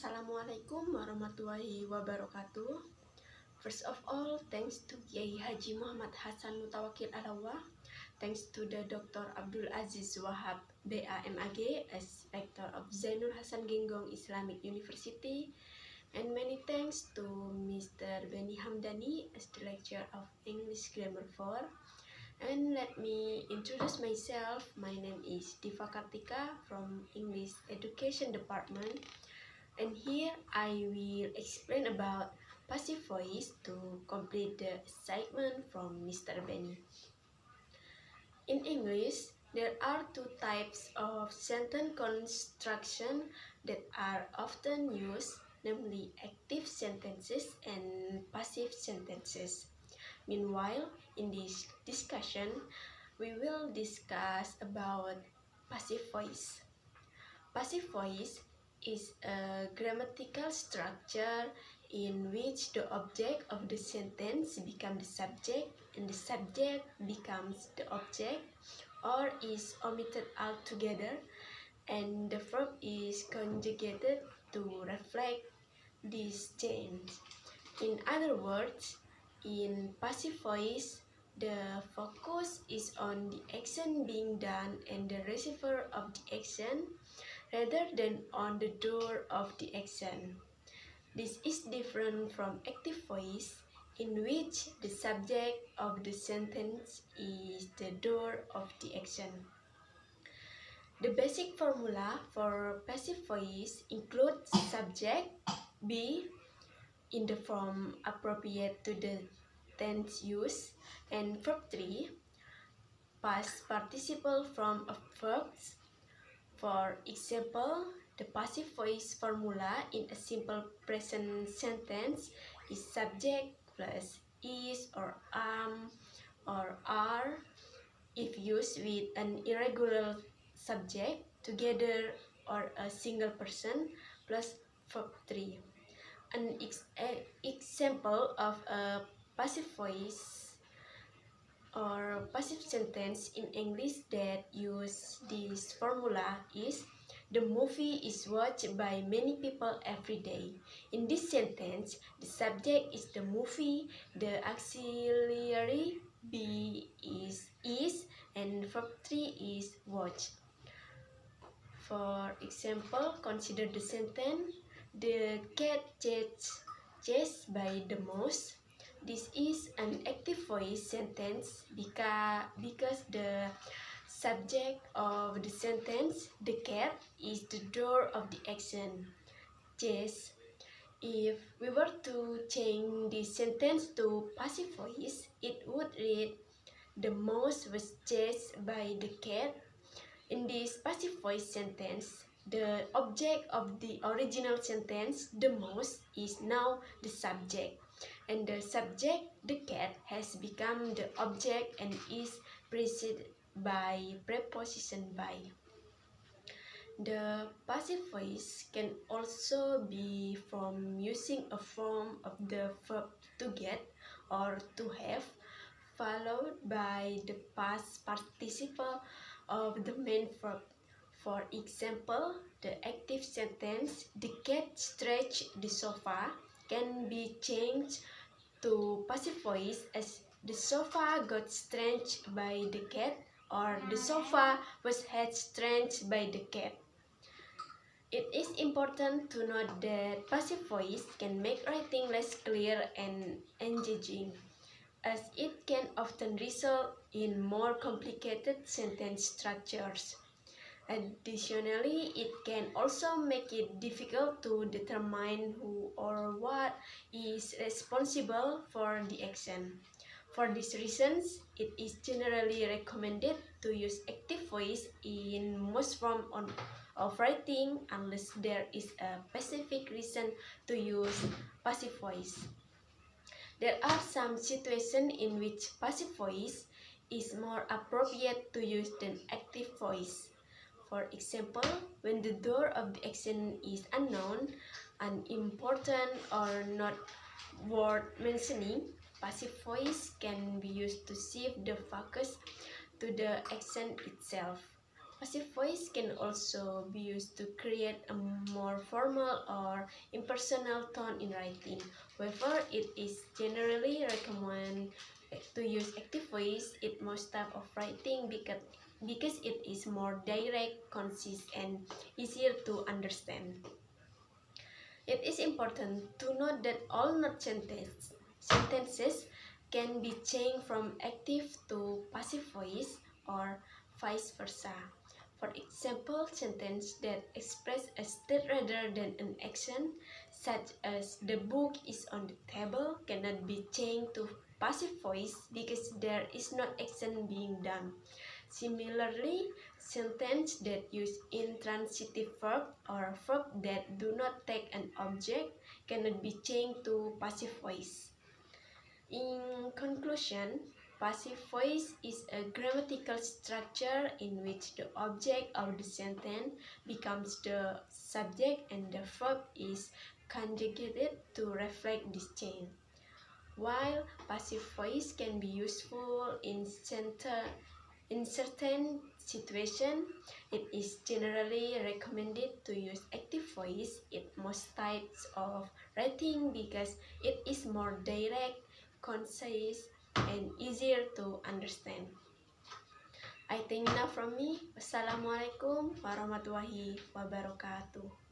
Assalamualaikum warahmatullahi wabarakatuh. First of all, thanks to Kiai Haji Muhammad Hasan Mutawakil Alawa. Thanks to the Dr. Abdul Aziz Wahab BAMAG as Rector of Zainul Hasan Genggong Islamic University. And many thanks to Mr. Beni Hamdani as the lecturer of English Grammar 4. And let me introduce myself. My name is Diva from English Education Department. And here I will explain about passive voice to complete the assignment from Mr. Benny. In English, there are two types of sentence construction that are often used, namely active sentences and passive sentences. Meanwhile, in this discussion, we will discuss about passive voice. Passive voice is a grammatical structure in which the object of the sentence becomes the subject and the subject becomes the object or is omitted altogether, and the verb is conjugated to reflect this change. In other words, in passive voice, the focus is on the action being done and the receiver of the action, rather than on the doer of the action. This is different from active voice, in which the subject of the sentence is the doer of the action. The basic formula for passive voice includes subject be in the form appropriate to the tense use, and verb 3 past participle from a verbs. For example, the passive voice formula in a simple present sentence is subject plus is or am or are if used with an irregular subject together or a single person plus verb 3. An example of a passive voice or passive sentence in English that use this formula is: the movie is watched by many people every day. In this sentence, the subject is the movie, the auxiliary be is and verb 3 is watch. For example, consider the sentence: the cat chased by the mouse. This is an active voice sentence because the subject of the sentence, the cat, is the doer of the action, chase. If we were to change this sentence to passive voice, it would read: the mouse was chased by the cat. In this passive voice sentence, the object of the original sentence, the mouse, is now the subject, and the subject, the cat, has become the object and is preceded by preposition by. The passive voice can also be from using a form of the verb to get or to have, followed by the past participle of the main verb. For example, the active sentence, the cat stretched the sofa, can be changed to passive voice as the sofa got stretched by the cat or the sofa was had stretched by the cat. It is important to note that passive voice can make writing less clear and engaging, as it can often result in more complicated sentence structures. Additionally, it can also make it difficult to determine who or what is responsible for the action. For these reasons, it is generally recommended to use active voice in most forms of writing unless there is a specific reason to use passive voice. There are some situations in which passive voice is more appropriate to use than active voice. For example, when the doer of the action is unknown, unimportant, or not worth mentioning, passive voice can be used to shift the focus to the action itself. Passive voice can also be used to create a more formal or impersonal tone in writing. However, it is generally recommended to use active voice in most type of writing because it is more direct, concise, and easier to understand. It is important to note that all not sentences can be changed from active to passive voice or vice versa. For example, sentences that express a state rather than an action, such as the book is on the table, cannot be changed to passive voice because there is no action being done. Similarly, sentences that use intransitive verb or verb that do not take an object cannot be changed to passive voice. In conclusion, passive voice is a grammatical structure in which the object of the sentence becomes the subject and the verb is conjugated to reflect this change. While passive voice can be useful in certain situations, it is generally recommended to use active voice in most types of writing because it is more direct, concise, and easier to understand. I think enough from me. Wassalamualaikum warahmatullahi wabarakatuh.